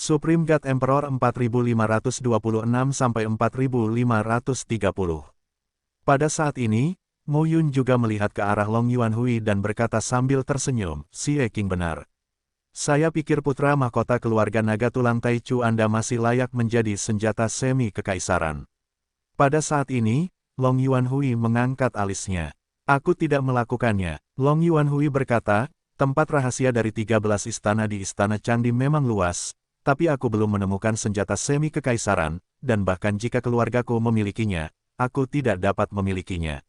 Supreme God Emperor 4526-4530. Pada saat ini, Mo Yun juga melihat ke arah Long Yuanhui dan berkata sambil tersenyum, "Xie Qing benar. Saya pikir putra mahkota keluarga naga tulang Taichu Anda masih layak menjadi senjata semi kekaisaran." Pada saat ini, Long Yuanhui mengangkat alisnya. "Aku tidak melakukannya." Long Yuanhui berkata, "Tempat rahasia dari 13 istana di Istana Candi memang luas, tapi aku belum menemukan senjata semi kekaisaran, dan bahkan jika keluargaku memilikinya, aku tidak dapat memilikinya."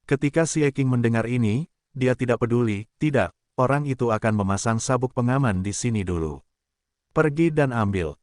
Ketika Xie Qing mendengar ini, dia tidak peduli, "Tidak, orang itu akan memasang sabuk pengaman di sini dulu. Pergi dan ambil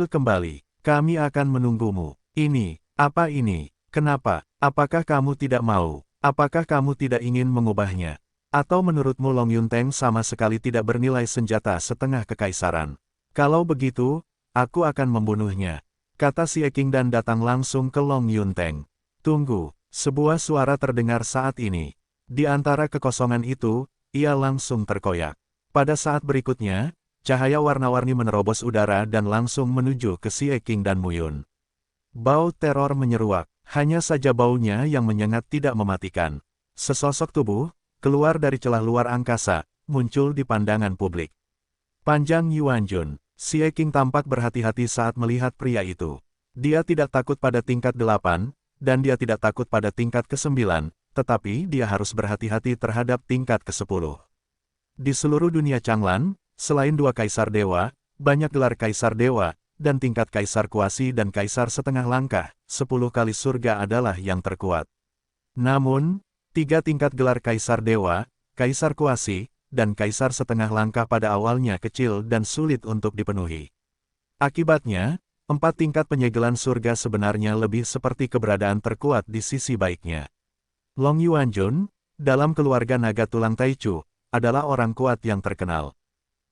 kembali. Kami akan menunggumu." "Ini, apa ini? Kenapa? Apakah kamu tidak mau? Apakah kamu tidak ingin mengubahnya? Atau menurutmu Long Yunteng sama sekali tidak bernilai senjata setengah kekaisaran? Kalau begitu, aku akan membunuhnya," kata Xie Qing dan datang langsung ke Long Yunteng. "Tunggu." Sebuah suara terdengar saat ini. Di antara kekosongan itu, ia langsung terkoyak. Pada saat berikutnya, cahaya warna-warni menerobos udara dan langsung menuju ke Xie Qing dan Mu Yun. Bau teror menyeruak, hanya saja baunya yang menyengat tidak mematikan. Sesosok tubuh, keluar dari celah luar angkasa, muncul di pandangan publik. Panjang Yuanjun. Xie Qing tampak berhati-hati saat melihat pria itu. Dia tidak takut pada tingkat 8, dan dia tidak takut pada tingkat ke-9, tetapi dia harus berhati-hati terhadap tingkat ke-10. Di seluruh dunia Changlan, selain 2 kaisar dewa, banyak gelar kaisar dewa, dan tingkat kaisar kuasi dan kaisar setengah langkah, 10 kali surga adalah yang terkuat. Namun, 3 tingkat gelar kaisar dewa, kaisar kuasi, dan kaisar setengah langkah pada awalnya kecil dan sulit untuk dipenuhi. Akibatnya, 4 tingkat penyegelan surga sebenarnya lebih seperti keberadaan terkuat di sisi baiknya. Long Yuanjun, dalam keluarga naga tulang Taichu, adalah orang kuat yang terkenal.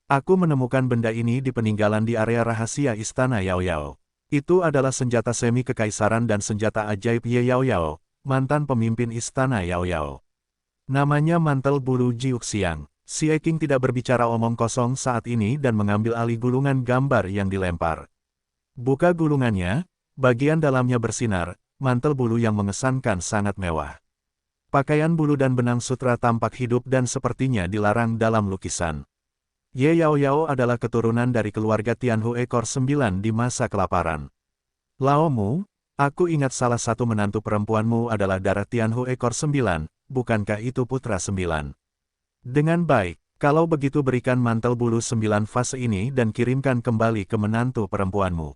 Aku menemukan benda ini di peninggalan di area rahasia Istana Yao Yao. Itu adalah senjata semi kekaisaran dan senjata ajaib Ye Yao Yao, mantan pemimpin Istana Yao Yao. Namanya mantel bulu Jiuxiang. Xie Qing tidak berbicara omong kosong saat ini dan mengambil alih gulungan gambar yang dilempar. Buka gulungannya, bagian dalamnya bersinar, mantel bulu yang mengesankan sangat mewah. Pakaian bulu dan benang sutra tampak hidup dan sepertinya dilarang dalam lukisan. Ye Yao Yao adalah keturunan dari keluarga Tianhu ekor 9 di masa kelaparan. "Lao Mu, aku ingat salah satu menantu perempuanmu adalah darah Tianhu ekor 9, bukankah itu putra 9? Dengan baik, kalau begitu berikan mantel bulu 9 fase ini dan kirimkan kembali ke menantu perempuanmu."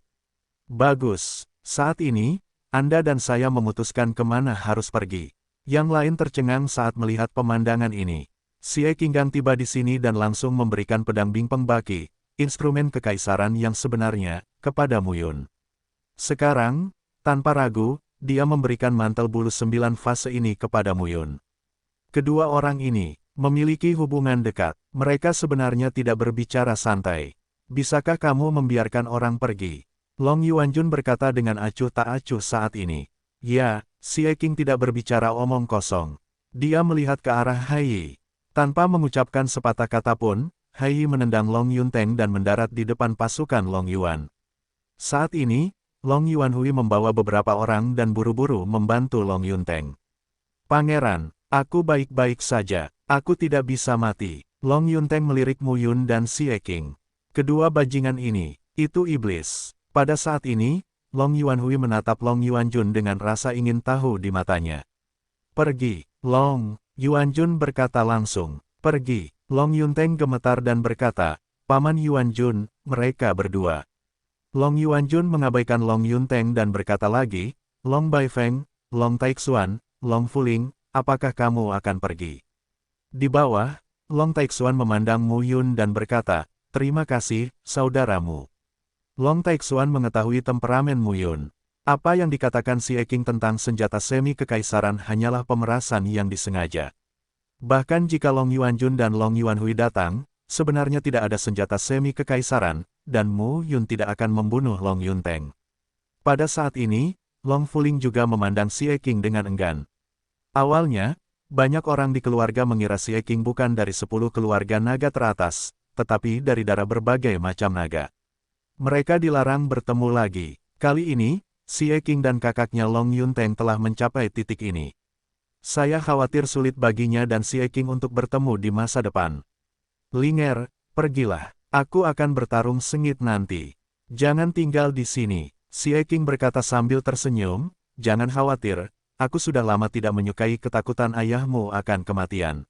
"Bagus, saat ini, Anda dan saya memutuskan kemana harus pergi." Yang lain tercengang saat melihat pemandangan ini. Xie Qing tiba di sini dan langsung memberikan pedang Bingpeng Baki, instrumen kekaisaran yang sebenarnya, kepada Mu Yun. Sekarang, tanpa ragu, dia memberikan mantel bulu 9 fase ini kepada Mu Yun. Kedua orang ini memiliki hubungan dekat. Mereka sebenarnya tidak berbicara santai. "Bisakah kamu membiarkan orang pergi?" Long Yuanjun berkata dengan acuh tak acuh saat ini. "Ya." Xie Qing tidak berbicara omong kosong. Dia melihat ke arah Hai Yi. Tanpa mengucapkan sepatah kata pun, Hai Yi menendang Long Yunteng dan mendarat di depan pasukan Long Yuan. Saat ini, Long Yuanhui membawa beberapa orang dan buru-buru membantu Long Yunteng. "Pangeran, aku baik-baik saja. Aku tidak bisa mati." Long Yunteng melirik Mu Yun dan Xie Qing. Kedua bajingan ini, itu iblis. Pada saat ini, Long Yuanhui menatap Long Yuanjun dengan rasa ingin tahu di matanya. "Pergi." Long Yuanjun berkata langsung. "Pergi." Long Yunteng gemetar dan berkata, "Paman Yuanjun, mereka berdua." Long Yuanjun mengabaikan Long Yunteng dan berkata lagi, "Long Baifeng, Long Taixuan, Long Fuling, apakah kamu akan pergi?" Di bawah, Long Taixuan memandang Mu Yun dan berkata, "Terima kasih, saudaramu." Long Taixuan mengetahui temperamen Mu Yun. Apa yang dikatakan Xie Qing tentang senjata semi kekaisaran hanyalah pemerasan yang disengaja. Bahkan jika Long Yuanjun dan Long Yuanhui datang, sebenarnya tidak ada senjata semi kekaisaran, dan Mu Yun tidak akan membunuh Long Yunteng. Pada saat ini, Long Fuling juga memandang Xie Qing dengan enggan. Awalnya, banyak orang di keluarga mengira Xie Qing bukan dari 10 keluarga naga teratas, tetapi dari darah berbagai macam naga. Mereka dilarang bertemu lagi. Kali ini, Xie Qing dan kakaknya Long Yunteng telah mencapai titik ini. Saya khawatir sulit baginya dan Xie Qing untuk bertemu di masa depan. Linger, pergilah. Aku akan bertarung sengit nanti. Jangan tinggal di sini. Xie Qing berkata sambil tersenyum, jangan khawatir, aku sudah lama tidak menyukai ketakutan ayahmu akan kematian.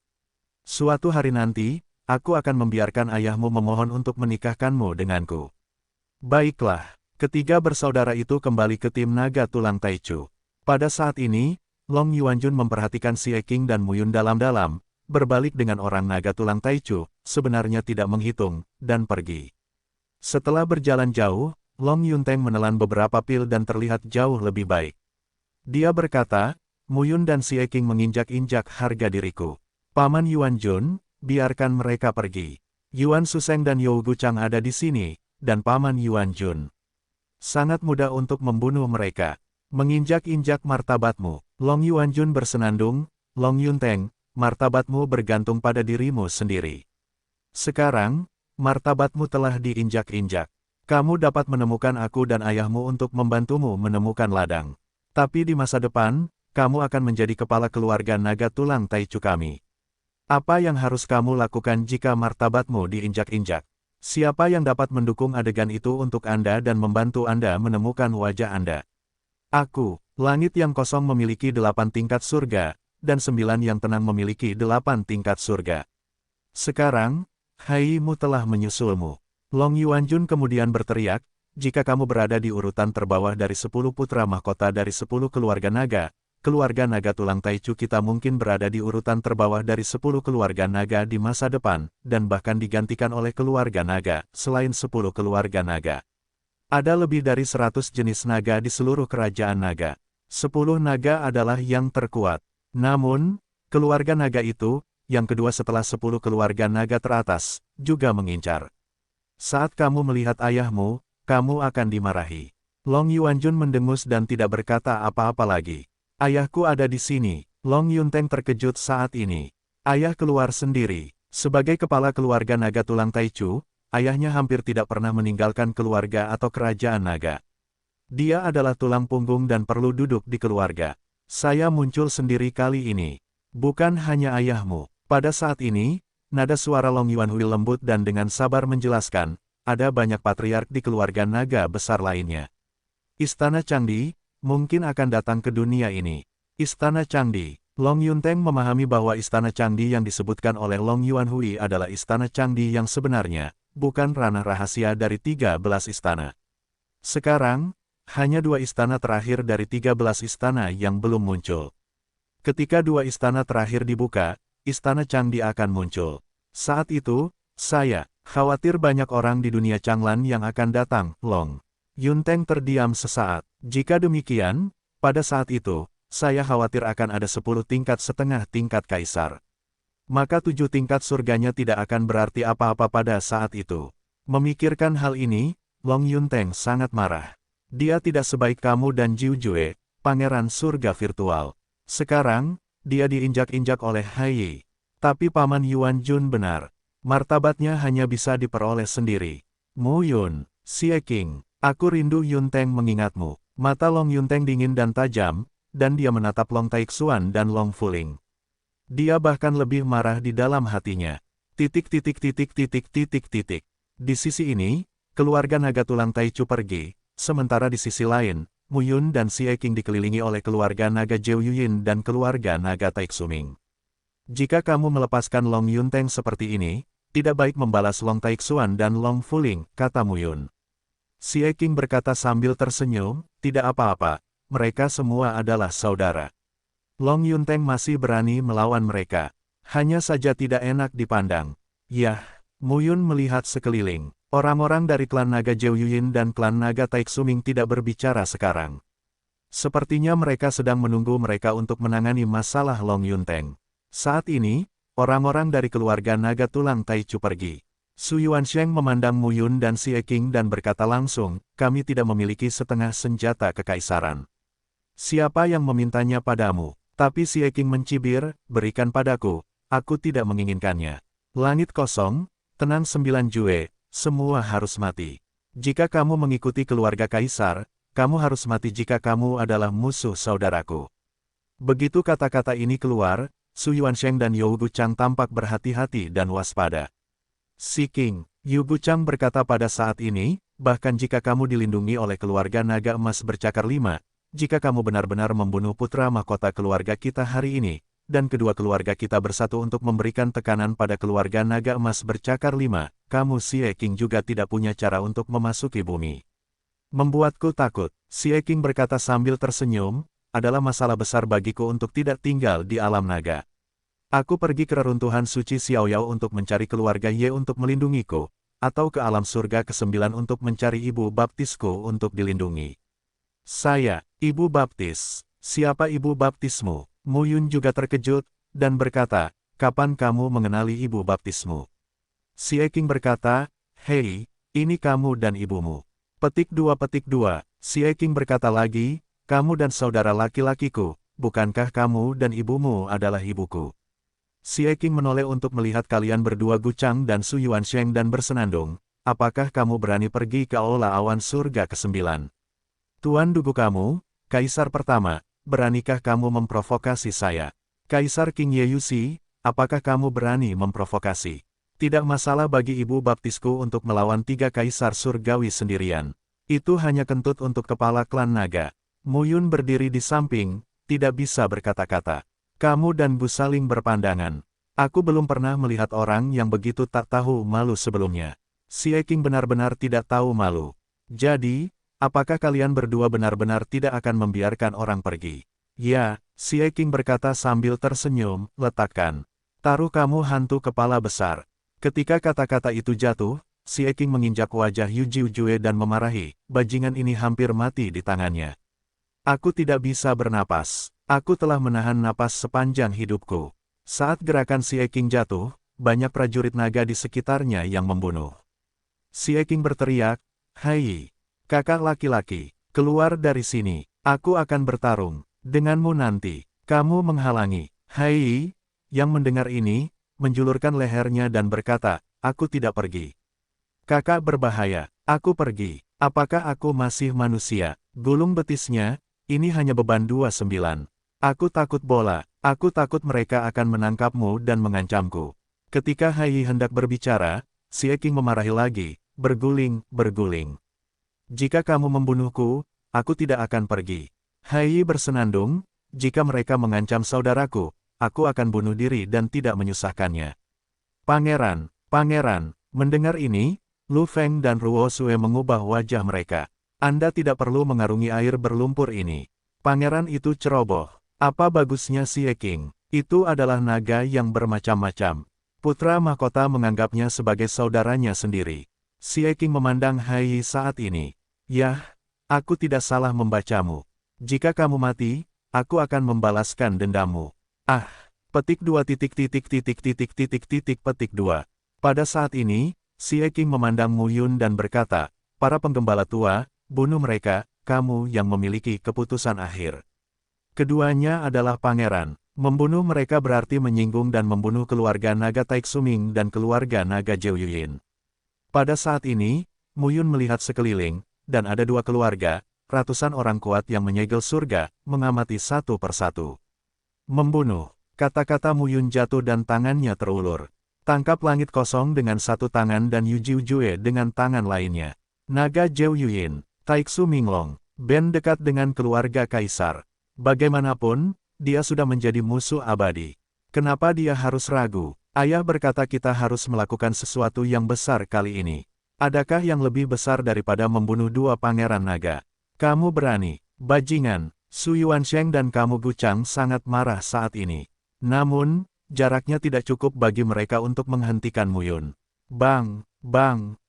Suatu hari nanti, aku akan membiarkan ayahmu memohon untuk menikahkanmu denganku. Baiklah, ketiga bersaudara itu kembali ke tim naga tulang Taichu. Pada saat ini, Long Yuanjun memperhatikan Xie Qing dan Muyun dalam-dalam, berbalik dengan orang naga tulang Taichu, sebenarnya tidak menghitung, dan pergi. Setelah berjalan jauh, Long Yunteng menelan beberapa pil dan terlihat jauh lebih baik. Dia berkata, Muyun dan Xie Qing menginjak-injak harga diriku. Paman Yuanjun, biarkan mereka pergi. Yuan Suseng dan You Guchang ada di sini, dan Paman Yuanjun. Sangat mudah untuk membunuh mereka. Menginjak-injak martabatmu. Long Yuanjun bersenandung, Long Yunteng, martabatmu bergantung pada dirimu sendiri. Sekarang, martabatmu telah diinjak-injak. Kamu dapat menemukan aku dan ayahmu untuk membantumu menemukan ladang. Tapi di masa depan, kamu akan menjadi kepala keluarga naga tulang Taichu kami. Apa yang harus kamu lakukan jika martabatmu diinjak-injak? Siapa yang dapat mendukung adegan itu untuk Anda dan membantu Anda menemukan wajah Anda? Aku, langit yang kosong memiliki 8 tingkat surga, dan 9 yang tenang memiliki 8 tingkat surga. Sekarang, Haimu telah menyusulmu. Long Yuanjun kemudian berteriak, jika kamu berada di urutan terbawah dari 10 putra mahkota dari 10 keluarga naga tulang Taichu kita mungkin berada di urutan terbawah dari 10 keluarga naga di masa depan, dan bahkan digantikan oleh keluarga naga, selain 10 keluarga naga. Ada lebih dari 100 jenis naga di seluruh kerajaan naga. 10 naga adalah yang terkuat. Namun, keluarga naga itu, yang kedua setelah 10 keluarga naga teratas, juga mengincar. Saat kamu melihat ayahmu, kamu akan dimarahi. Long Yuanjun mendengus dan tidak berkata apa-apa lagi. Ayahku ada di sini. Long Yunteng terkejut saat ini. Ayah keluar sendiri. Sebagai kepala keluarga naga tulang Taichu, ayahnya hampir tidak pernah meninggalkan keluarga atau kerajaan naga. Dia adalah tulang punggung dan perlu duduk di keluarga. Saya muncul sendiri kali ini. Bukan hanya ayahmu. Pada saat ini, nada suara Long Yuanhui lembut dan dengan sabar menjelaskan, ada banyak patriark di keluarga naga besar lainnya. Istana Changdi mungkin akan datang ke dunia ini. Istana Changdi. Long Yunteng memahami bahwa Istana Changdi yang disebutkan oleh Long Yuanhui adalah Istana Changdi yang sebenarnya, bukan ranah rahasia dari 13 istana. Sekarang, hanya 2 istana terakhir dari 13 istana yang belum muncul. Ketika 2 istana terakhir dibuka, Istana Changdi akan muncul. Saat itu, saya khawatir banyak orang di dunia Changlan yang akan datang. Long Yunteng terdiam sesaat. Jika demikian, pada saat itu, saya khawatir akan ada 10 tingkat setengah tingkat kaisar. Maka 7 tingkat surganya tidak akan berarti apa-apa pada saat itu. Memikirkan hal ini, Long Yunteng sangat marah. Dia tidak sebaik kamu dan Jiu Jue, pangeran surga virtual. Sekarang, dia diinjak-injak oleh Hai. Tapi Paman Yuanjun benar. Martabatnya hanya bisa diperoleh sendiri. Muyun, Xie Qing, aku rindu Yunteng mengingatmu. Mata Long Yunteng dingin dan tajam, dan dia menatap Long Taixuan dan Long Fuling. Dia bahkan lebih marah di dalam hatinya. Di sisi ini, keluarga naga tulang Taichu pergi, sementara di sisi lain, Muyun dan Xie Qing dikelilingi oleh keluarga naga Zhou Yuyin dan keluarga naga Taixuming. Jika kamu melepaskan Long Yunteng seperti ini, tidak baik membalas Long Taixuan dan Long Fuling, kata Muyun. Xie Qing berkata sambil tersenyum, tidak apa-apa, mereka semua adalah saudara. Long Yunteng masih berani melawan mereka. Hanya saja tidak enak dipandang. Yah, Muyun melihat sekeliling. Orang-orang dari klan naga Zhou Yuyin dan klan naga Taixuming tidak berbicara sekarang. Sepertinya mereka sedang menunggu mereka untuk menangani masalah Long Yunteng. Saat ini, orang-orang dari keluarga naga tulang Taichu pergi. Su Yuansheng memandang Muyun dan Xie Qing dan berkata langsung, kami tidak memiliki setengah senjata kekaisaran. Siapa yang memintanya padamu? Tapi Xie Qing mencibir, berikan padaku, aku tidak menginginkannya. Langit kosong, tenang 9 Jue, semua harus mati. Jika kamu mengikuti keluarga kaisar, kamu harus mati jika kamu adalah musuh saudaraku. Begitu kata-kata ini keluar, Su Yuansheng dan You Guchang tampak berhati-hati dan waspada. Si King, Yu Guchang berkata pada saat ini, bahkan jika kamu dilindungi oleh keluarga naga emas bercakar 5, jika kamu benar-benar membunuh putra mahkota keluarga kita hari ini, dan kedua keluarga kita bersatu untuk memberikan tekanan pada keluarga naga emas bercakar 5, kamu Xie King juga tidak punya cara untuk memasuki bumi. Membuatku takut, Xie King berkata sambil tersenyum, adalah masalah besar bagiku untuk tidak tinggal di alam naga. Aku pergi ke reruntuhan suci Xiaoyao untuk mencari keluarga Ye untuk melindungiku, atau ke alam surga ke-9 untuk mencari ibu baptisku untuk dilindungi. Saya, ibu baptis. Siapa ibu baptismu? Mu Yun juga terkejut, dan berkata, kapan kamu mengenali ibu baptismu? Xie King berkata, hei, ini kamu dan ibumu. Petik 2. Xie King berkata lagi, kamu dan saudara laki-lakiku, bukankah kamu dan ibumu adalah ibuku? Xie King menoleh untuk melihat kalian berdua Guchang dan Su Yuansheng dan bersenandung, apakah kamu berani pergi ke aula awan surga ke-9? Tuan Dugu kamu, Kaisar pertama, beranikah kamu memprovokasi saya? Kaisar King Ye Yuxi, apakah kamu berani memprovokasi? Tidak masalah bagi ibu baptisku untuk melawan 3 kaisar surgawi sendirian. Itu hanya kentut untuk kepala klan naga. Mu Yun berdiri di samping, tidak bisa berkata-kata. Kamu dan Bu saling berpandangan. Aku belum pernah melihat orang yang begitu tak tahu malu sebelumnya. Xie King benar-benar tidak tahu malu. Jadi, apakah kalian berdua benar-benar tidak akan membiarkan orang pergi? Ya, Xie King berkata sambil tersenyum, letakkan. Taruh kamu hantu kepala besar. Ketika kata-kata itu jatuh, Xie King menginjak wajah Yu Jiujue dan memarahi, bajingan ini hampir mati di tangannya. Aku tidak bisa bernapas. Aku telah menahan napas sepanjang hidupku. Saat gerakan Xie King jatuh, banyak prajurit naga di sekitarnya yang membunuh. Xie King berteriak, "Hai, kakak laki-laki, keluar dari sini. Aku akan bertarung denganmu nanti." Kamu menghalangi. Hai, yang mendengar ini, menjulurkan lehernya dan berkata, "Aku tidak pergi. Kakak berbahaya. Aku pergi. Apakah aku masih manusia?" Gulung betisnya. Ini hanya beban 29. Aku takut bola. Aku takut mereka akan menangkapmu dan mengancamku. Ketika Hai hendak berbicara, Xie King memarahi lagi, berguling. Jika kamu membunuhku, aku tidak akan pergi. Hai bersenandung, jika mereka mengancam saudaraku, aku akan bunuh diri dan tidak menyusahkannya. Pangeran, mendengar ini, Lu Feng dan Ruo Sue mengubah wajah mereka. Anda tidak perlu mengarungi air berlumpur ini. Pangeran itu ceroboh. Apa bagusnya Xie King? Itu adalah naga yang bermacam-macam. Putra mahkota menganggapnya sebagai saudaranya sendiri. Xie King memandang Hai saat ini. Yah, aku tidak salah membacamu. Jika kamu mati, aku akan membalaskan dendammu. Ah, petik 2. Petik 2. Pada saat ini, Xie King memandang Mu Yun dan berkata, para penggembala tua, bunuh mereka, kamu yang memiliki keputusan akhir. Keduanya adalah pangeran. Membunuh mereka berarti menyinggung dan membunuh keluarga naga Taixuming dan keluarga naga Zhou-Yuyin. Pada saat ini, Mu Yun melihat sekeliling, dan ada 2 keluarga, ratusan orang kuat yang menyegel surga, mengamati satu persatu. Membunuh. Kata-kata Mu Yun jatuh dan tangannya terulur. Tangkap langit kosong dengan satu tangan dan Yu Jiujue dengan tangan lainnya. Naga Zhou-Yuyin. Taixu Minglong, band dekat dengan keluarga kaisar. Bagaimanapun, dia sudah menjadi musuh abadi. Kenapa dia harus ragu? Ayah berkata kita harus melakukan sesuatu yang besar kali ini. Adakah yang lebih besar daripada membunuh 2 pangeran naga? Kamu berani, bajingan. Su Yuansheng dan kamu Guchang sangat marah saat ini. Namun, jaraknya tidak cukup bagi mereka untuk menghentikan Mu Yun. Bang,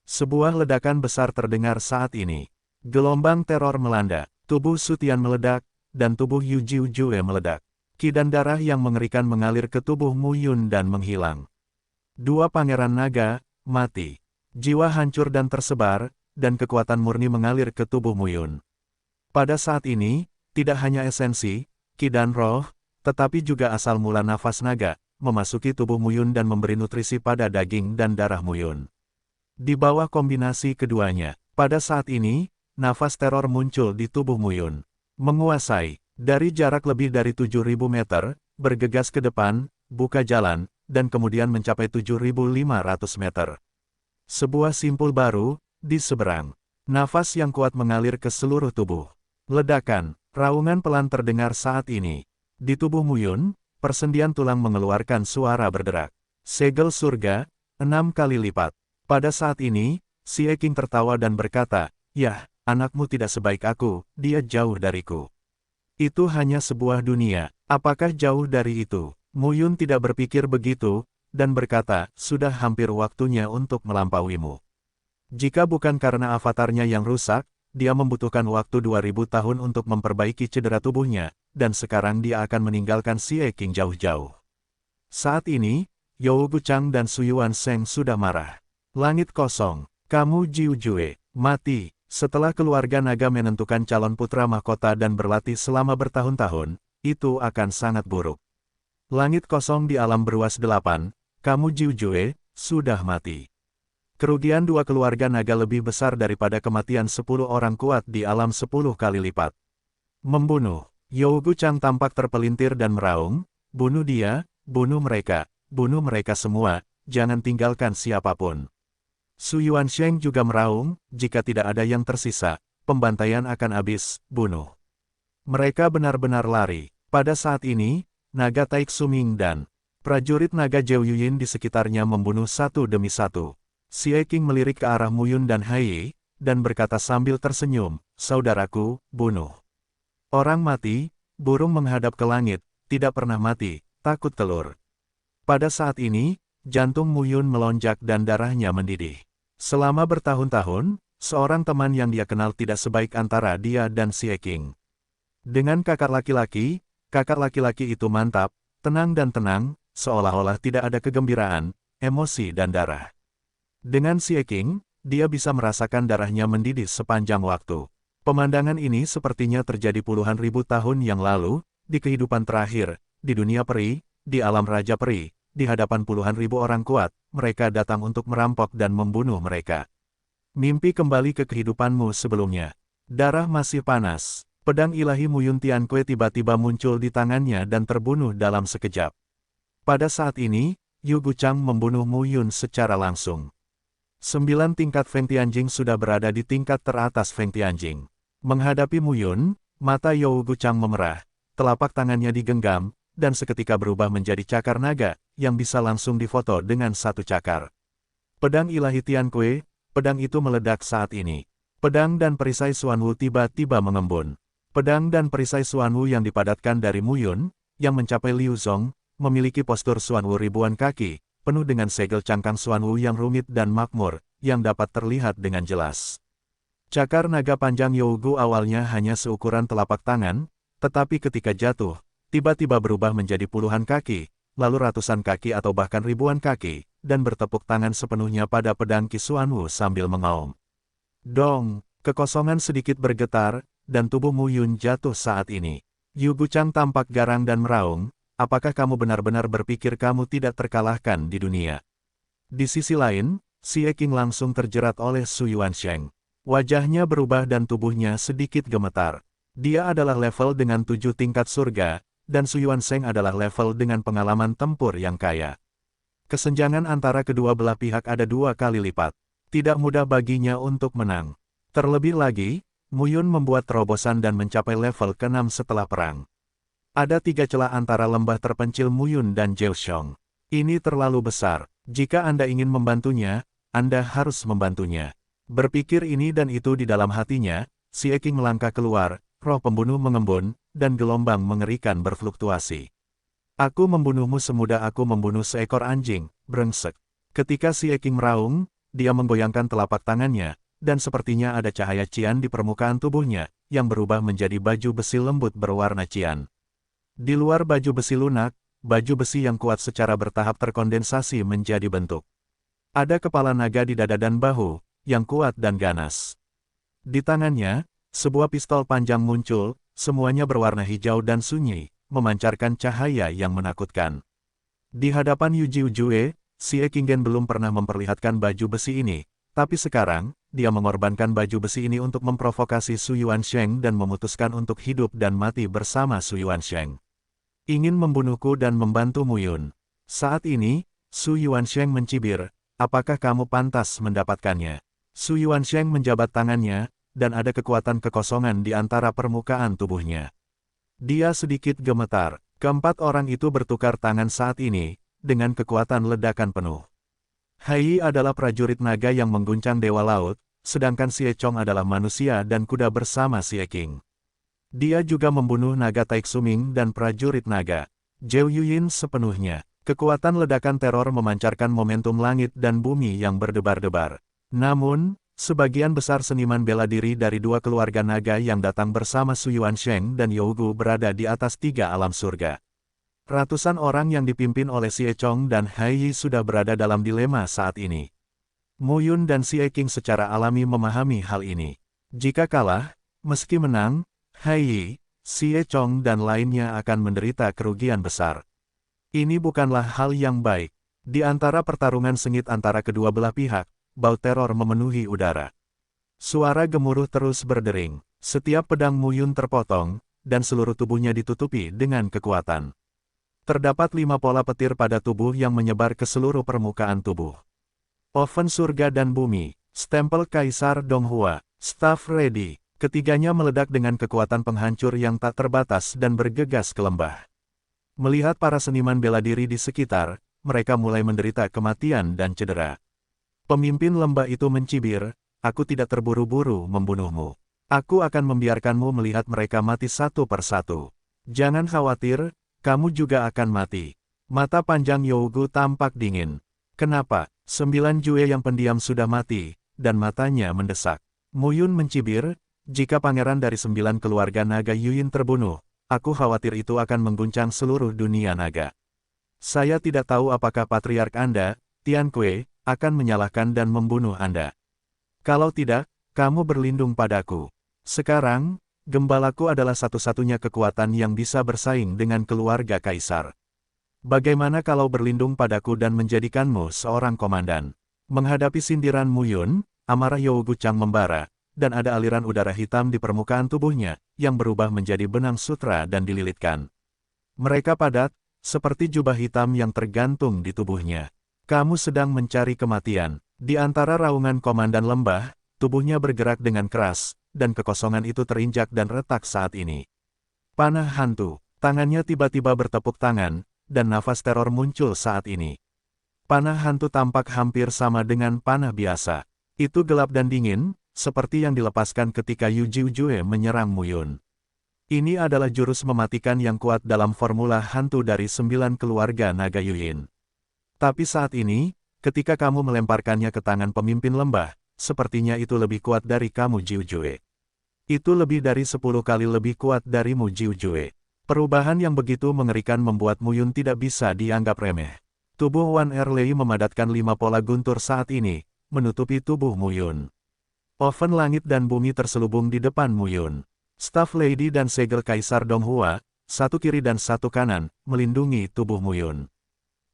sebuah ledakan besar terdengar saat ini. Gelombang teror melanda, tubuh Su Tian meledak, dan tubuh Yu Jiujue meledak. Ki dan darah yang mengerikan mengalir ke tubuh Mu Yun dan menghilang. 2 pangeran naga, mati. Jiwa hancur dan tersebar, dan kekuatan murni mengalir ke tubuh Mu Yun. Pada saat ini, tidak hanya esensi, ki dan roh, tetapi juga asal mula nafas naga, memasuki tubuh Mu Yun dan memberi nutrisi pada daging dan darah Mu Yun. Di bawah kombinasi keduanya, Pada saat ini, nafas teror muncul di tubuh Muyun. Menguasai, dari jarak lebih dari 7.000 meter, bergegas ke depan, buka jalan, dan kemudian mencapai 7.500 meter. Sebuah simpul baru, di seberang. Nafas yang kuat mengalir ke seluruh tubuh. Ledakan, raungan pelan terdengar saat ini. Di tubuh Muyun, persendian tulang mengeluarkan suara berderak. Segel surga, 6 kali lipat. Pada saat ini, Xie Qing tertawa dan berkata, "Yah, anakmu tidak sebaik aku, dia jauh dariku. Itu hanya sebuah dunia, apakah jauh dari itu?" Muyun tidak berpikir begitu, dan berkata, "Sudah hampir waktunya untuk melampauimu. Jika bukan karena avatarnya yang rusak, dia membutuhkan waktu 2000 tahun untuk memperbaiki cedera tubuhnya, dan sekarang dia akan meninggalkan Xie Qing jauh-jauh." Saat ini, You Guchang dan Su Yuansheng sudah marah. Langit kosong. Kamu Jiu Jue, mati. Setelah keluarga naga menentukan calon putra mahkota dan berlatih selama bertahun-tahun, itu akan sangat buruk. Langit kosong di alam beruas 8, kamu Jiu Jue, sudah mati. Kerugian dua keluarga naga lebih besar daripada kematian 10 orang kuat di alam 10 kali lipat. Membunuh. You Guchang tampak terpelintir dan meraung, bunuh dia, bunuh mereka semua, jangan tinggalkan siapapun. Su Yuansheng juga meraung, jika tidak ada yang tersisa, pembantaian akan habis, bunuh. Mereka benar-benar lari. Pada saat ini, naga Taik Suming dan prajurit naga Zhou Yuyin di sekitarnya membunuh satu demi satu. Xie Qing melirik ke arah Muyun dan Hai, dan berkata sambil tersenyum, "Saudaraku, bunuh." Orang mati, burung menghadap ke langit, tidak pernah mati, takut telur. Pada saat ini, jantung Muyun melonjak dan darahnya mendidih. Selama bertahun-tahun, seorang teman yang dia kenal tidak sebaik antara dia dan Xie Qing. Dengan kakak laki-laki itu mantap, tenang dan tenang, seolah-olah tidak ada kegembiraan, emosi dan darah. Dengan Xie Qing, dia bisa merasakan darahnya mendidih sepanjang waktu. Pemandangan ini sepertinya terjadi puluhan ribu tahun yang lalu, di kehidupan terakhir, di dunia peri, di alam Raja Peri, di hadapan puluhan ribu orang kuat, mereka datang untuk merampok dan membunuh mereka. Mimpi kembali ke kehidupanmu sebelumnya. Darah masih panas. Pedang ilahi Muyun Tianque tiba-tiba muncul di tangannya dan terbunuh dalam sekejap. Pada saat ini, Yu Guchang membunuh Muyun secara langsung. 9 tingkat Feng Tianjing sudah berada di tingkat teratas Feng Tianjing. Menghadapi Muyun, mata Yu Guchang memerah, telapak tangannya digenggam, dan seketika berubah menjadi cakar naga, yang bisa langsung difoto dengan satu cakar. Pedang ilahi Tianque, pedang itu meledak saat ini. Pedang dan perisai Xuanwu tiba-tiba mengembun. Pedang dan perisai Xuanwu yang dipadatkan dari Muyun, yang mencapai Liu Zong, memiliki postur Xuanwu ribuan kaki, penuh dengan segel cangkang Xuanwu yang rumit dan makmur, yang dapat terlihat dengan jelas. Cakar naga panjang Yougu awalnya hanya seukuran telapak tangan, tetapi ketika jatuh, tiba-tiba berubah menjadi puluhan kaki, lalu ratusan kaki atau bahkan ribuan kaki, dan bertepuk tangan sepenuhnya pada pedang Qi Xuanwu sambil mengaum. Dong, kekosongan sedikit bergetar, dan tubuh Muyun jatuh saat ini. Yu Guchang tampak garang dan meraung, apakah kamu benar-benar berpikir kamu tidak terkalahkan di dunia? Di sisi lain, Xie Qing langsung terjerat oleh Su Yuansheng. Wajahnya berubah dan tubuhnya sedikit gemetar. Dia adalah level dengan 7 tingkat surga, dan Su Yuansheng adalah level dengan pengalaman tempur yang kaya. Kesenjangan antara kedua belah pihak ada 2 kali lipat. Tidak mudah baginya untuk menang. Terlebih lagi, Muyun membuat terobosan dan mencapai level ke-6 setelah perang. Ada 3 celah antara lembah terpencil Muyun dan Jiuxiong. Ini terlalu besar. Jika Anda ingin membantunya, Anda harus membantunya. Berpikir ini dan itu di dalam hatinya, Xie Qing melangkah keluar, roh pembunuh mengembun, dan gelombang mengerikan berfluktuasi. Aku membunuhmu semudah aku membunuh seekor anjing, brengsek. Ketika Xie Qing meraung, dia menggoyangkan telapak tangannya, dan sepertinya ada cahaya cian di permukaan tubuhnya, yang berubah menjadi baju besi lembut berwarna cian. Di luar baju besi lunak, baju besi yang kuat secara bertahap terkondensasi menjadi bentuk. Ada kepala naga di dada dan bahu, yang kuat dan ganas. Di tangannya, sebuah pistol panjang muncul, semuanya berwarna hijau dan sunyi, memancarkan cahaya yang menakutkan. Di hadapan Yu Jiu Jue, Xie Qing belum pernah memperlihatkan baju besi ini, tapi sekarang, dia mengorbankan baju besi ini untuk memprovokasi Su Yuansheng dan memutuskan untuk hidup dan mati bersama Su Yuansheng. Ingin membunuhku dan membantu Muyun. Saat ini, Su Yuansheng mencibir, apakah kamu pantas mendapatkannya? Su Yuansheng menjabat tangannya, dan ada kekuatan kekosongan di antara permukaan tubuhnya. Dia sedikit gemetar. Keempat orang itu bertukar tangan saat ini, dengan kekuatan ledakan penuh. Hai adalah prajurit naga yang mengguncang Dewa Laut, sedangkan Xie Chong adalah manusia dan kuda bersama Xie King. Dia juga membunuh naga Taixuming dan prajurit naga Zhou Yuyin sepenuhnya. Kekuatan ledakan teror memancarkan momentum langit dan bumi yang berdebar-debar. Namun, sebagian besar seniman bela diri dari dua keluarga naga yang datang bersama Su Yuansheng dan Yougu berada di atas 3 alam surga. Ratusan orang yang dipimpin oleh Xie Chong dan Hai Yi sudah berada dalam dilema saat ini. Muyun dan Xie King secara alami memahami hal ini. Jika kalah, meski menang, Hai Yi, Xie Chong dan lainnya akan menderita kerugian besar. Ini bukanlah hal yang baik. Di antara pertarungan sengit antara kedua belah pihak, bau teror memenuhi udara. Suara gemuruh terus berdering. Setiap pedang Muyun terpotong, dan seluruh tubuhnya ditutupi dengan kekuatan. Terdapat 5 pola petir pada tubuh yang menyebar ke seluruh permukaan tubuh. Oven surga dan bumi, stempel Kaisar Donghua, staff ready. Ketiganya meledak dengan kekuatan penghancur yang tak terbatas dan bergegas ke lembah. Melihat para seniman bela diri di sekitar, mereka mulai menderita kematian dan cedera. Pemimpin lembah itu mencibir, aku tidak terburu-buru membunuhmu. Aku akan membiarkanmu melihat mereka mati satu persatu. Jangan khawatir, kamu juga akan mati. Mata panjang Yougu tampak dingin. Kenapa? 9 Jue yang pendiam sudah mati, dan matanya mendesak. Muyun mencibir, jika pangeran dari 9 keluarga naga Yuyin terbunuh, aku khawatir itu akan mengguncang seluruh dunia naga. Saya tidak tahu apakah patriark Anda, Tian Kue, akan menyalahkan dan membunuh Anda. Kalau tidak, kamu berlindung padaku. Sekarang, gembalaku adalah satu-satunya kekuatan yang bisa bersaing dengan keluarga kaisar. Bagaimana kalau berlindung padaku dan menjadikanmu seorang komandan? Menghadapi sindiran Muyun, amarah Yougu Chang membara, dan ada aliran udara hitam di permukaan tubuhnya, yang berubah menjadi benang sutra dan dililitkan. Mereka padat, seperti jubah hitam yang tergantung di tubuhnya. Kamu sedang mencari kematian. Di antara raungan komandan lembah, tubuhnya bergerak dengan keras, dan kekosongan itu terinjak dan retak saat ini. Panah hantu, tangannya tiba-tiba bertepuk tangan, dan nafas teror muncul saat ini. Panah hantu tampak hampir sama dengan panah biasa. Itu gelap dan dingin, seperti yang dilepaskan ketika Yu Jiujue menyerang Muyun. Ini adalah jurus mematikan yang kuat dalam formula hantu dari 9 keluarga naga Yuyin. Tapi saat ini, ketika kamu melemparkannya ke tangan pemimpin lembah, sepertinya itu lebih kuat dari kamu Jiujue. Itu lebih dari 10 kali lebih kuat darimu Jiujue. Perubahan yang begitu mengerikan membuat Muyun tidak bisa dianggap remeh. Tubuh Wan Erlei memadatkan 5 pola guntur saat ini, menutupi tubuh Muyun. Oven langit dan bumi terselubung di depan Muyun. Staff Lady dan segel Kaisar Donghua, satu kiri dan satu kanan, melindungi tubuh Muyun.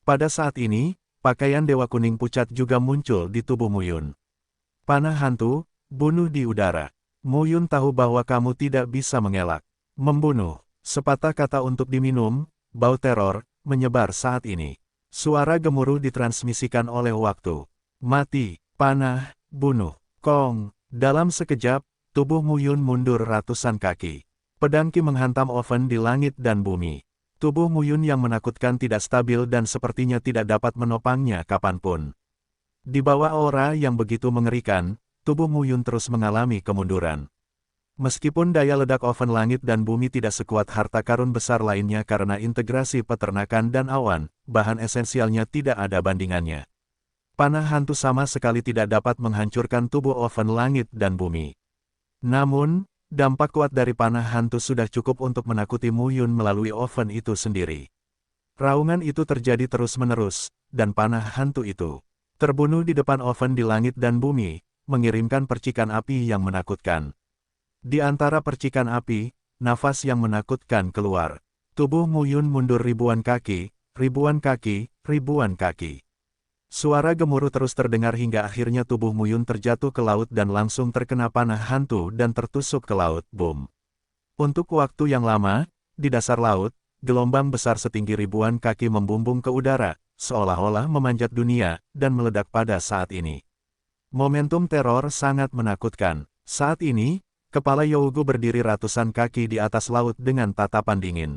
Pada saat ini, pakaian Dewa Kuning Pucat juga muncul di tubuh Muyun. Panah hantu, bunuh di udara. Muyun tahu bahwa kamu tidak bisa mengelak. Membunuh. Sepatah kata untuk diminum, bau teror, menyebar saat ini. Suara gemuruh ditransmisikan oleh waktu. Mati, panah, bunuh. Kong, dalam sekejap, tubuh Muyun mundur ratusan kaki. Pedang Qi menghantam oven di langit dan bumi. Tubuh Muyun yang menakutkan tidak stabil dan sepertinya tidak dapat menopangnya kapanpun. Di bawah aura yang begitu mengerikan, tubuh Muyun terus mengalami kemunduran. Meskipun daya ledak oven langit dan bumi tidak sekuat harta karun besar lainnya karena integrasi peternakan dan awan, bahan esensialnya tidak ada bandingannya. Panah hantu sama sekali tidak dapat menghancurkan tubuh oven langit dan bumi. Namun, dampak kuat dari panah hantu sudah cukup untuk menakuti Muyun melalui oven itu sendiri. Raungan itu terjadi terus-menerus, dan panah hantu itu terbunuh di depan oven di langit dan bumi, mengirimkan percikan api yang menakutkan. Di antara percikan api, nafas yang menakutkan keluar. Tubuh Muyun mundur ribuan kaki, ribuan kaki, ribuan kaki. Suara gemuruh terus terdengar hingga akhirnya tubuh Muyun terjatuh ke laut dan langsung terkena panah hantu dan tertusuk ke laut. Boom! Untuk waktu yang lama, di dasar laut, gelombang besar setinggi ribuan kaki membumbung ke udara, seolah-olah memanjat dunia, dan meledak pada saat ini. Momentum teror sangat menakutkan. Saat ini, kepala Yougu berdiri ratusan kaki di atas laut dengan tatapan dingin.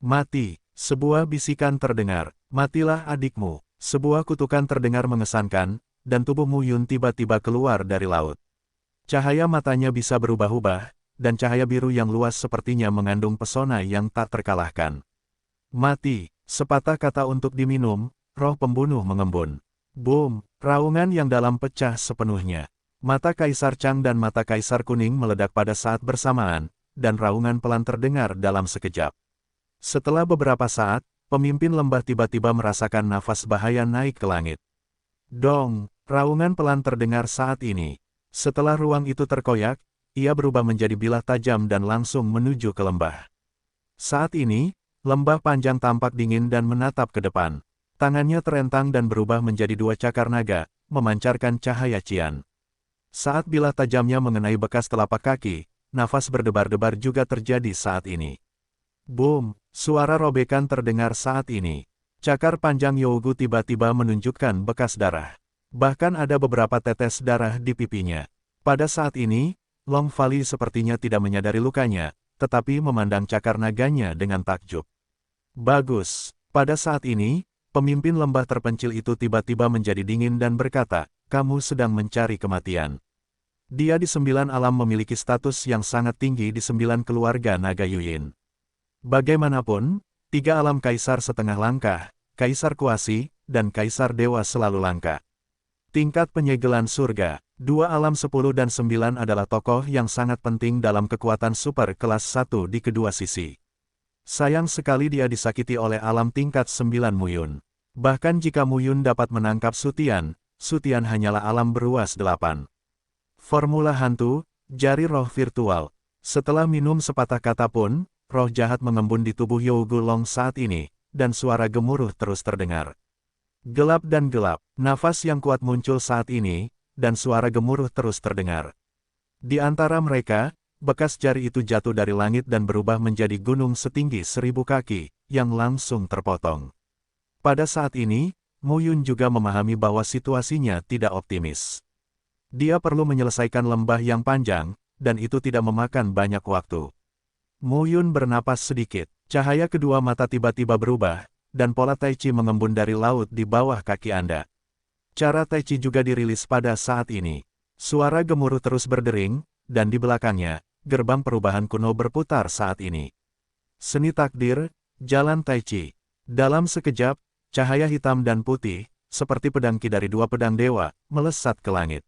Mati! Sebuah bisikan terdengar. Matilah adikmu. Sebuah kutukan terdengar mengesankan, dan tubuh Muyun tiba-tiba keluar dari laut. Cahaya matanya bisa berubah-ubah, dan cahaya biru yang luas sepertinya mengandung pesona yang tak terkalahkan. Mati! Sepatah kata untuk diminum, roh pembunuh mengembun. Boom! Raungan yang dalam pecah sepenuhnya. Mata Kaisar Chang dan mata Kaisar Kuning meledak pada saat bersamaan, dan raungan pelan terdengar dalam sekejap. Setelah beberapa saat, pemimpin lembah tiba-tiba merasakan nafas bahaya naik ke langit. Dong! Raungan pelan terdengar saat ini. Setelah ruang itu terkoyak, ia berubah menjadi bilah tajam dan langsung menuju ke lembah. Saat ini, lembah panjang tampak dingin dan menatap ke depan. Tangannya terentang dan berubah menjadi dua cakar naga, memancarkan cahaya cian. Saat bilah tajamnya mengenai bekas telapak kaki, nafas berdebar-debar juga terjadi saat ini. Boom! Suara robekan terdengar saat ini. Cakar panjang Yougu tiba-tiba menunjukkan bekas darah. Bahkan ada beberapa tetes darah di pipinya. Pada saat ini, Long Valley sepertinya tidak menyadari lukanya, tetapi memandang cakar naganya dengan takjub. Bagus. Pada saat ini, pemimpin lembah terpencil itu tiba-tiba menjadi dingin dan berkata, kamu sedang mencari kematian. Dia di 9 alam memiliki status yang sangat tinggi di 9 keluarga naga Yuyin. Bagaimanapun, 3 alam kaisar setengah langkah, kaisar kuasi, dan kaisar dewa selalu langka. Tingkat penyegelan surga, 2 alam 10 dan 9 adalah tokoh yang sangat penting dalam kekuatan super kelas 1 di kedua sisi. Sayang sekali dia disakiti oleh alam tingkat 9 Muyun. Bahkan jika Muyun dapat menangkap Sutian, Sutian hanyalah alam beruas 8. Formula hantu, jari roh virtual. Setelah minum sepatah kata pun, roh jahat mengembun di tubuh Yougu Long saat ini, dan suara gemuruh terus terdengar. Gelap dan gelap, nafas yang kuat muncul saat ini, dan suara gemuruh terus terdengar. Di antara mereka, bekas jari itu jatuh dari langit dan berubah menjadi gunung setinggi 1000 kaki, yang langsung terpotong. Pada saat ini, Muyun juga memahami bahwa situasinya tidak optimis. Dia perlu menyelesaikan lembah yang panjang, dan itu tidak memakan banyak waktu. Muyun bernapas sedikit, cahaya kedua mata tiba-tiba berubah, dan pola Tai Chi mengembun dari laut di bawah kaki Anda. Cara Tai Chi juga dirilis pada saat ini. Suara gemuruh terus berdering, dan di belakangnya, gerbang perubahan kuno berputar saat ini. Seni takdir, jalan Tai Chi. Dalam sekejap, cahaya hitam dan putih, seperti pedang ki dari 2 pedang dewa, melesat ke langit.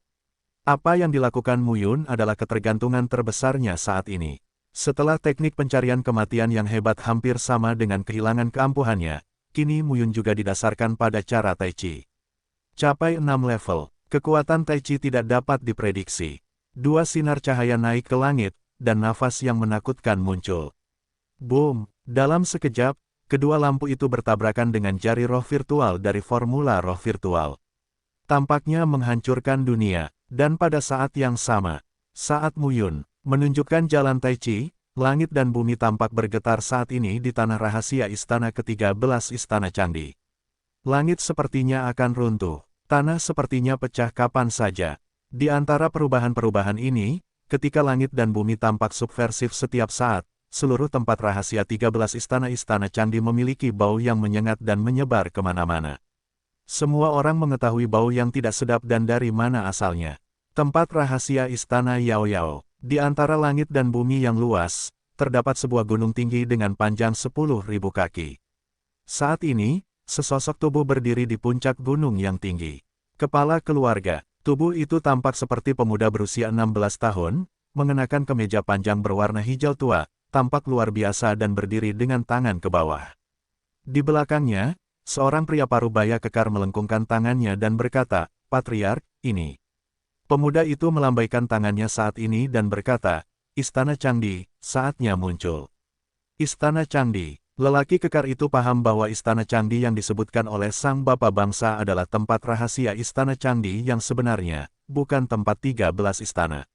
Apa yang dilakukan Muyun adalah ketergantungan terbesarnya saat ini. Setelah teknik pencarian kematian yang hebat hampir sama dengan kehilangan keampuhannya, kini Muyun juga didasarkan pada cara Tai Chi. Capai 6 level, kekuatan Tai Chi tidak dapat diprediksi. 2 sinar cahaya naik ke langit, dan nafas yang menakutkan muncul. Boom! Dalam sekejap, kedua lampu itu bertabrakan dengan jari roh virtual dari formula roh virtual. Tampaknya menghancurkan dunia, dan pada saat yang sama, saat Muyun menunjukkan jalan Tai Chi, langit dan bumi tampak bergetar saat ini di tanah rahasia istana ke-13 Istana Candi. Langit sepertinya akan runtuh, tanah sepertinya pecah kapan saja. Di antara perubahan-perubahan ini, ketika langit dan bumi tampak subversif setiap saat, seluruh tempat rahasia 13 istana-istana Candi memiliki bau yang menyengat dan menyebar kemana-mana. Semua orang mengetahui bau yang tidak sedap dan dari mana asalnya. Tempat rahasia istana Yao Yao. Di antara langit dan bumi yang luas, terdapat sebuah gunung tinggi dengan panjang 10.000 kaki. Saat ini, sesosok tubuh berdiri di puncak gunung yang tinggi. Kepala keluarga, tubuh itu tampak seperti pemuda berusia 16 tahun, mengenakan kemeja panjang berwarna hijau tua, tampak luar biasa dan berdiri dengan tangan ke bawah. Di belakangnya, seorang pria parubaya kekar melengkungkan tangannya dan berkata, Patriark, ini. Pemuda itu melambaikan tangannya saat ini dan berkata, Istana Candi, saatnya muncul. Istana Candi, Lelaki kekar itu paham bahwa Istana Candi yang disebutkan oleh sang Bapa Bangsa adalah tempat rahasia Istana Candi yang sebenarnya, bukan tempat 13 istana.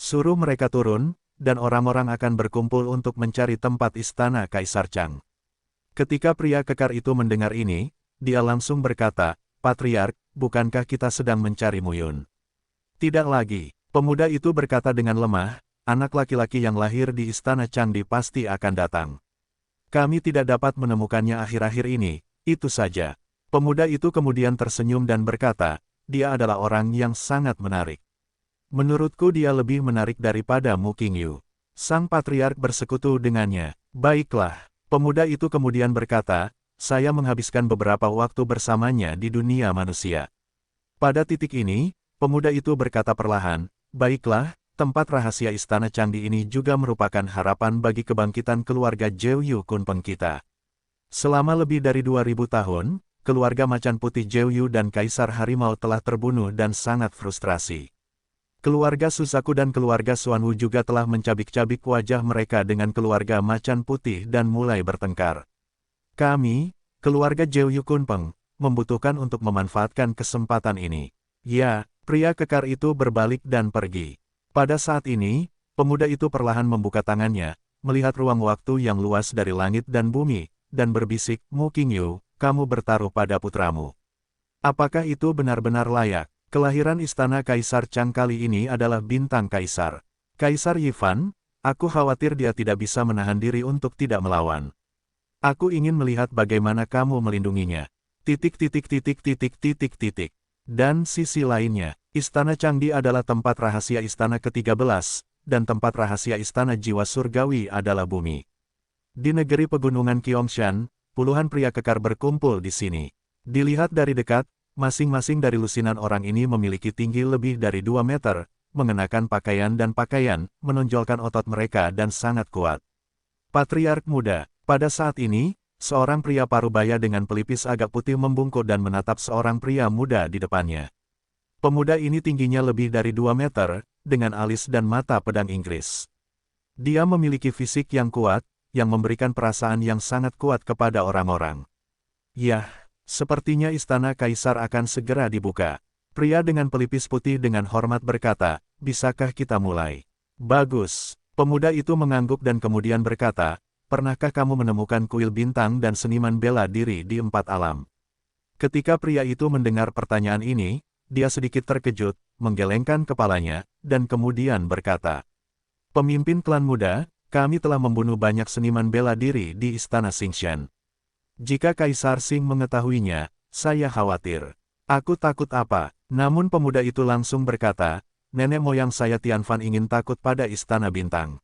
Suruh mereka turun, dan orang-orang akan berkumpul untuk mencari tempat Istana Kaisar Chang. Ketika pria kekar itu mendengar ini, dia langsung berkata, "Patriark, bukankah kita sedang mencari Muyun?" "Tidak lagi," pemuda itu berkata dengan lemah, "anak laki-laki yang lahir di Istana Candi pasti akan datang. Kami tidak dapat menemukannya akhir-akhir ini, itu saja." Pemuda itu kemudian tersenyum dan berkata, "Dia adalah orang yang sangat menarik. Menurutku dia lebih menarik daripada Mu Qingyu." Sang patriark bersekutu dengannya. "Baiklah." Pemuda itu kemudian berkata, "Saya menghabiskan beberapa waktu bersamanya di dunia manusia." Pada titik ini, pemuda itu berkata perlahan, "Baiklah, tempat rahasia Istana Candi ini juga merupakan harapan bagi kebangkitan keluarga Jeoyu Kunpeng kita. Selama lebih dari 2000 tahun, keluarga Macan Putih Jeoyu dan Kaisar Harimau telah terbunuh dan sangat frustrasi. Keluarga Susaku dan keluarga Xuanwu juga telah mencabik-cabik wajah mereka dengan keluarga Macan Putih dan mulai bertengkar. Kami, keluarga Jeoyu Kunpeng, membutuhkan untuk memanfaatkan kesempatan ini." "Ya," pria kekar itu berbalik dan pergi. Pada saat ini, pemuda itu perlahan membuka tangannya, melihat ruang waktu yang luas dari langit dan bumi, dan berbisik, "Mu Qingyu, kamu bertaruh pada putramu. Apakah itu benar-benar layak?" Kelahiran Istana Kaisar Chang kali ini adalah bintang kaisar. "Kaisar Yifan, aku khawatir dia tidak bisa menahan diri untuk tidak melawan. Aku ingin melihat bagaimana kamu melindunginya." Dan sisi lainnya, Istana Changdi adalah tempat rahasia Istana ke-13, dan tempat rahasia Istana Jiwa Surgawi adalah bumi. Di negeri pegunungan Qiongshan, puluhan pria kekar berkumpul di sini. Dilihat dari dekat, masing-masing dari lusinan orang ini memiliki tinggi lebih dari 2 meter, mengenakan pakaian dan pakaian, menonjolkan otot mereka dan sangat kuat. Patriark muda, pada saat ini, seorang pria parubaya dengan pelipis agak putih membungkuk dan menatap seorang pria muda di depannya. Pemuda ini tingginya lebih dari 2 meter, dengan alis dan mata pedang Inggris. Dia memiliki fisik yang kuat, yang memberikan perasaan yang sangat kuat kepada orang-orang. "Yah, sepertinya Istana Kaisar akan segera dibuka." Pria dengan pelipis putih dengan hormat berkata, "Bisakah kita mulai?" "Bagus." Pemuda itu mengangguk dan kemudian berkata, "Pernahkah kamu menemukan kuil bintang dan seniman bela diri di 4 alam?" Ketika pria itu mendengar pertanyaan ini, dia sedikit terkejut, menggelengkan kepalanya, dan kemudian berkata, "Pemimpin klan muda, kami telah membunuh banyak seniman bela diri di Istana Xingshan. Jika Kaisar Xing mengetahuinya, saya khawatir." "Aku takut apa?" Namun pemuda itu langsung berkata, "Nenek moyang saya Tianfan ingin takut pada Istana Bintang.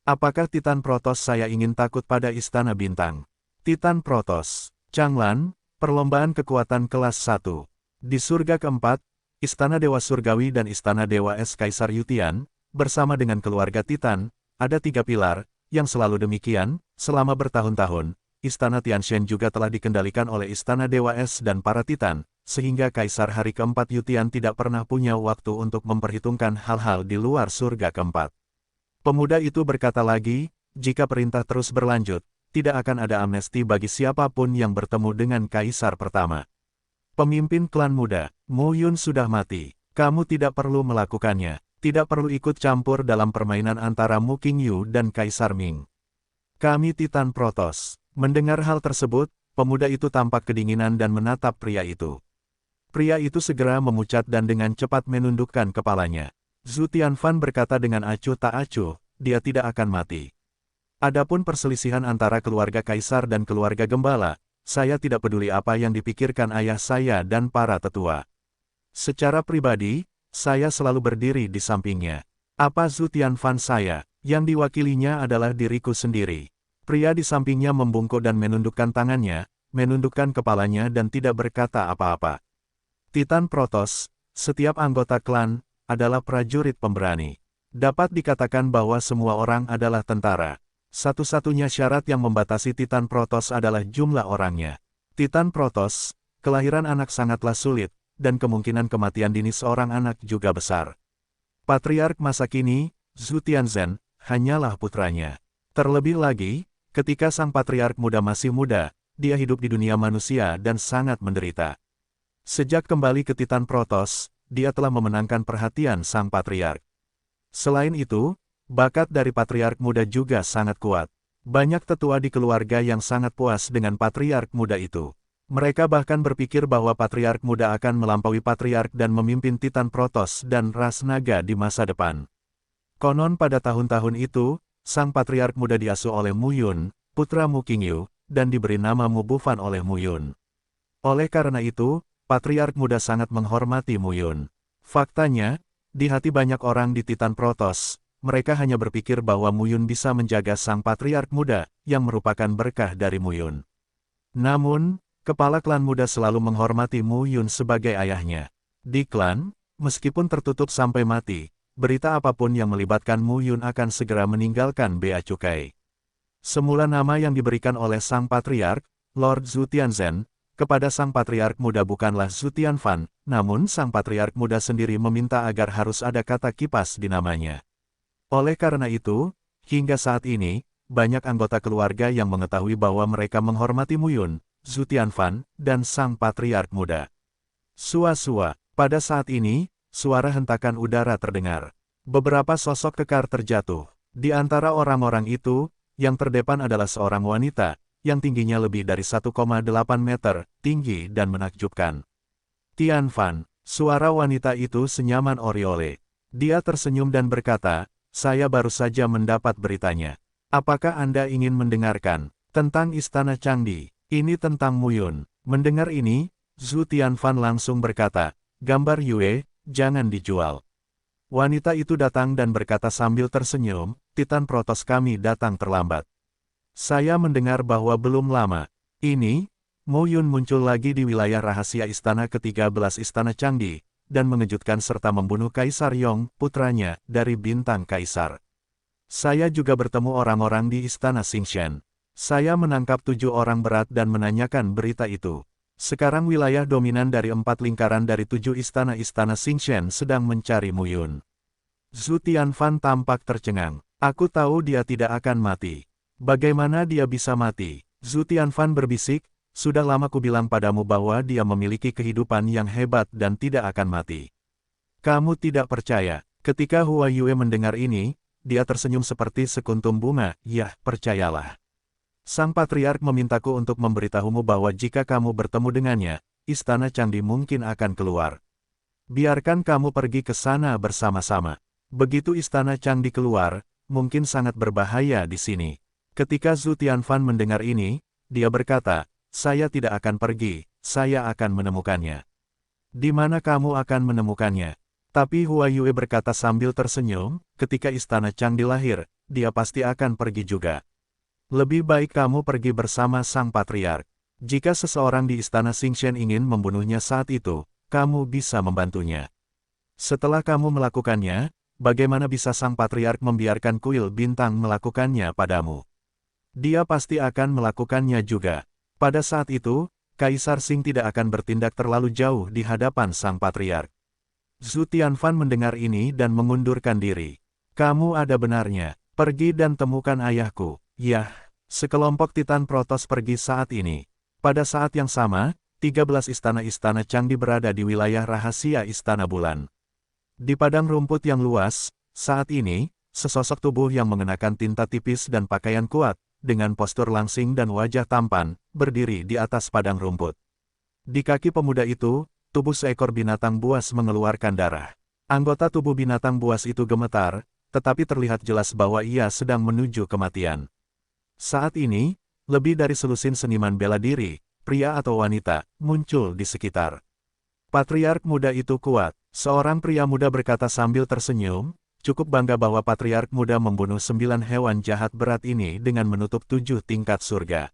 Apakah Titan Protos saya ingin takut pada Istana Bintang?" Titan Protos, Changlan, perlombaan kekuatan kelas 1. Di surga keempat, Istana Dewa Surgawi dan Istana Dewa Es Kaisar Yutian, bersama dengan keluarga Titan, ada 3 pilar, yang selalu demikian, selama bertahun-tahun. Istana Tianshan juga telah dikendalikan oleh Istana Dewa Es dan para Titan, sehingga Kaisar Hari Keempat Yutian tidak pernah punya waktu untuk memperhitungkan hal-hal di luar surga keempat. Pemuda itu berkata lagi, "Jika perintah terus berlanjut, tidak akan ada amnesti bagi siapapun yang bertemu dengan Kaisar pertama." "Pemimpin klan muda, Mu Yun sudah mati. Kamu tidak perlu melakukannya. Tidak perlu ikut campur dalam permainan antara Mu Qingyu dan Kaisar Ming. Kami Titan Protos." Mendengar hal tersebut, pemuda itu tampak kedinginan dan menatap pria itu. Pria itu segera memucat dan dengan cepat menundukkan kepalanya. Zhu Tianfan berkata dengan acuh tak acuh, "Dia tidak akan mati. Adapun perselisihan antara keluarga Kaisar dan keluarga Gembala, saya tidak peduli apa yang dipikirkan ayah saya dan para tetua. Secara pribadi, saya selalu berdiri di sampingnya. Apa Zhu Tianfan saya, yang diwakilinya adalah diriku sendiri." Pria di sampingnya membungkuk dan menundukkan tangannya, menundukkan kepalanya dan tidak berkata apa-apa. Titan Protos, setiap anggota klan, adalah prajurit pemberani. Dapat dikatakan bahwa semua orang adalah tentara. Satu-satunya syarat yang membatasi Titan Protos adalah jumlah orangnya. Titan Protos, kelahiran anak sangatlah sulit, dan kemungkinan kematian dini seorang anak juga besar. Patriark masa kini, Zhu Tianzhen, hanyalah putranya. Terlebih lagi, Ketika sang patriark muda masih muda, dia hidup di dunia manusia dan sangat menderita. Sejak kembali ke Titan Protoss, dia telah memenangkan perhatian sang patriark. Selain itu, bakat dari patriark muda juga sangat kuat. Banyak tetua di keluarga yang sangat puas dengan patriark muda itu. Mereka bahkan berpikir bahwa patriark muda akan melampaui patriark dan memimpin Titan Protoss dan ras naga di masa depan. Konon pada tahun-tahun itu, sang patriark muda diasuh oleh Mu Yun, putra Mu Qingyu, dan diberi nama Mu Bufan oleh Mu Yun. Oleh karena itu, patriark muda sangat menghormati Mu Yun. Faktanya, di hati banyak orang di Titan Protoss, mereka hanya berpikir bahwa Mu Yun bisa menjaga sang patriark muda, yang merupakan berkah dari Mu Yun. Namun, kepala klan muda selalu menghormati Mu Yun sebagai ayahnya. Di klan, meskipun tertutup sampai mati, berita apapun yang melibatkan Mu Yun akan segera meninggalkan bea cukai. Semula nama yang diberikan oleh sang patriark, Lord Zhu Tianzhen, kepada sang patriark muda bukanlah Zhu Tianfan, namun sang patriark muda sendiri meminta agar harus ada kata kipas di namanya. Oleh karena itu, hingga saat ini, banyak anggota keluarga yang mengetahui bahwa mereka menghormati Mu Yun, Zhu Tianfan, dan sang patriark muda. Sua-sua, pada saat ini, suara hentakan udara terdengar. Beberapa sosok kekar terjatuh. Di antara orang-orang itu, yang terdepan adalah seorang wanita, yang tingginya lebih dari 1,8 meter, tinggi dan menakjubkan. Tianfan, suara wanita itu senyaman Oriole. Dia tersenyum dan berkata, "Saya baru saja mendapat beritanya. Apakah Anda ingin mendengarkan tentang Istana Changdi? Ini tentang Mu Yun." Mendengar ini, Zhu Tianfan langsung berkata, "Gambar Yue, jangan dijual." Wanita itu datang dan berkata sambil tersenyum, "Titan Protoss kami datang terlambat. Saya mendengar bahwa belum lama ini, Mu Yun muncul lagi di wilayah rahasia Istana ke-13 Istana Changdi, dan mengejutkan serta membunuh Kaisar Yong, putranya, dari bintang Kaisar. Saya juga bertemu orang-orang di Istana Xingshen. Saya menangkap 7 orang berat dan menanyakan berita itu. Sekarang wilayah dominan dari 4 lingkaran dari 7 istana-istana Xingshen sedang mencari Mu Yun." Zhu Tianfan tampak tercengang. "Aku tahu dia tidak akan mati." "Bagaimana dia bisa mati?" Zhu Tianfan berbisik, "Sudah lama ku bilang padamu bahwa dia memiliki kehidupan yang hebat dan tidak akan mati. Kamu tidak percaya." Ketika Hua Yue mendengar ini, dia tersenyum seperti sekuntum bunga. "Yah, percayalah. Sang patriark memintaku untuk memberitahumu bahwa jika kamu bertemu dengannya, Istana Changdi mungkin akan keluar. Biarkan kamu pergi ke sana bersama-sama. Begitu Istana Changdi keluar, mungkin sangat berbahaya di sini." Ketika Zhu Tianfan mendengar ini, dia berkata, "Saya tidak akan pergi, saya akan menemukannya." "Di mana kamu akan menemukannya?" Tapi Hua Yue berkata sambil tersenyum, "Ketika Istana Changdi lahir, dia pasti akan pergi juga. Lebih baik kamu pergi bersama sang patriark. Jika seseorang di Istana Xingshen ingin membunuhnya saat itu, kamu bisa membantunya. Setelah kamu melakukannya, bagaimana bisa sang patriark membiarkan kuil bintang melakukannya padamu? Dia pasti akan melakukannya juga. Pada saat itu, Kaisar Xing tidak akan bertindak terlalu jauh di hadapan sang patriark." Zhu Tianfan mendengar ini dan mengundurkan diri. "Kamu ada benarnya. Pergi dan temukan ayahku." Yah, sekelompok Titan Protoss pergi saat ini. Pada saat yang sama, 13 istana-istana Changdi berada di wilayah rahasia Istana Bulan. Di padang rumput yang luas, saat ini, sesosok tubuh yang mengenakan tinta tipis dan pakaian kuat, dengan postur langsing dan wajah tampan, berdiri di atas padang rumput. Di kaki pemuda itu, tubuh seekor binatang buas mengeluarkan darah. Anggota tubuh binatang buas itu gemetar, tetapi terlihat jelas bahwa ia sedang menuju kematian. Saat ini, lebih dari selusin seniman bela diri, pria atau wanita, muncul di sekitar. "Patriark muda itu kuat," seorang pria muda berkata sambil tersenyum, "cukup bangga bahwa patriark muda membunuh 9 hewan jahat berat ini dengan menutup 7 tingkat surga."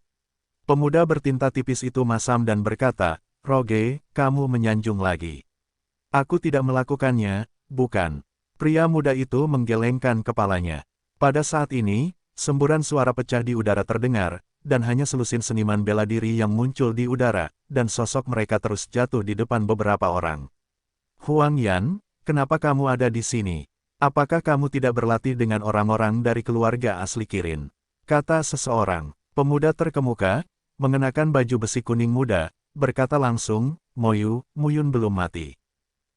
Pemuda bertinta tipis itu masam dan berkata, "Roge, kamu menyanjung lagi. Aku tidak melakukannya, bukan?" Pria muda itu menggelengkan kepalanya. Pada saat ini, semburan suara pecah di udara terdengar, dan hanya selusin seniman bela diri yang muncul di udara, dan sosok mereka terus jatuh di depan beberapa orang. "Huang Yan, kenapa kamu ada di sini? Apakah kamu tidak berlatih dengan orang-orang dari keluarga asli Kirin?" kata seseorang. Pemuda terkemuka, mengenakan baju besi kuning muda, berkata langsung, Muyun belum mati.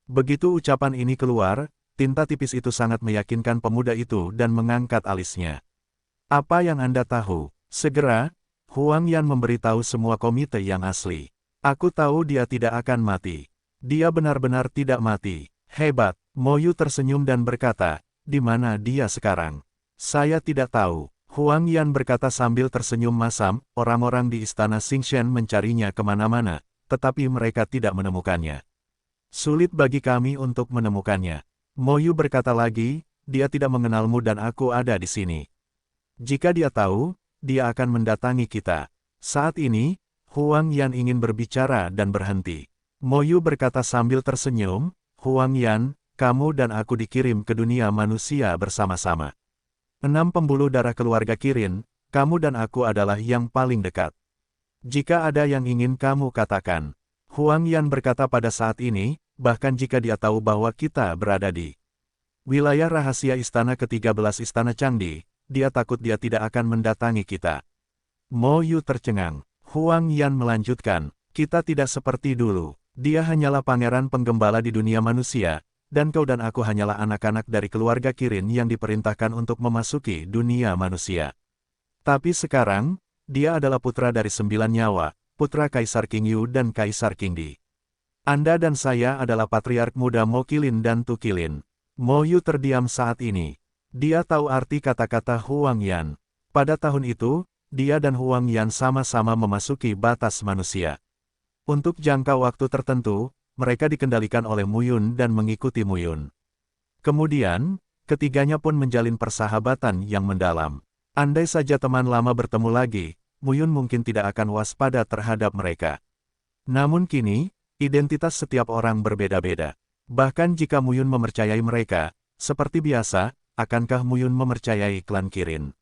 Begitu ucapan ini keluar, tinta tipis itu sangat meyakinkan pemuda itu dan mengangkat alisnya. Apa yang Anda tahu? Segera, Huang Yan memberitahu semua komite yang asli. Aku tahu dia tidak akan mati. Dia benar-benar tidak mati. Hebat. Moyu tersenyum dan berkata, di mana dia sekarang? Saya tidak tahu. Huang Yan berkata sambil tersenyum masam, orang-orang di istana Xingshen mencarinya kemana-mana, tetapi mereka tidak menemukannya. Sulit bagi kami untuk menemukannya. Moyu berkata lagi, dia tidak mengenalmu dan aku ada di sini. Jika dia tahu, dia akan mendatangi kita. Saat ini, Huang Yan ingin berbicara dan berhenti. Moyu berkata sambil tersenyum, Huang Yan, kamu dan aku dikirim ke dunia manusia bersama-sama. 6 pembuluh darah keluarga Kirin, kamu dan aku adalah yang paling dekat. Jika ada yang ingin kamu katakan. Huang Yan berkata pada saat ini, bahkan jika dia tahu bahwa kita berada di wilayah rahasia istana ke-13 istana Changdi, dia takut dia tidak akan mendatangi kita. Mo Yu tercengang. Huang Yan melanjutkan, kita tidak seperti dulu. Dia hanyalah pangeran penggembala di dunia manusia, dan kau dan aku hanyalah anak-anak dari keluarga Kirin yang diperintahkan untuk memasuki dunia manusia. Tapi sekarang, dia adalah putra dari 9 nyawa, putra Kaisar King Yu dan Kaisar King Di. Anda dan saya adalah patriark muda Mo Qilin dan Tu Qilin. Mo Yu terdiam saat ini. Dia tahu arti kata-kata Huang Yan. Pada tahun itu, dia dan Huang Yan sama-sama memasuki batas manusia. Untuk jangka waktu tertentu, mereka dikendalikan oleh Muyun dan mengikuti Muyun. Kemudian, ketiganya pun menjalin persahabatan yang mendalam. Andai saja teman lama bertemu lagi, Muyun mungkin tidak akan waspada terhadap mereka. Namun kini, identitas setiap orang berbeda-beda. Bahkan jika Muyun mempercayai mereka, seperti biasa, akankah Muyun mempercayai klan Kirin?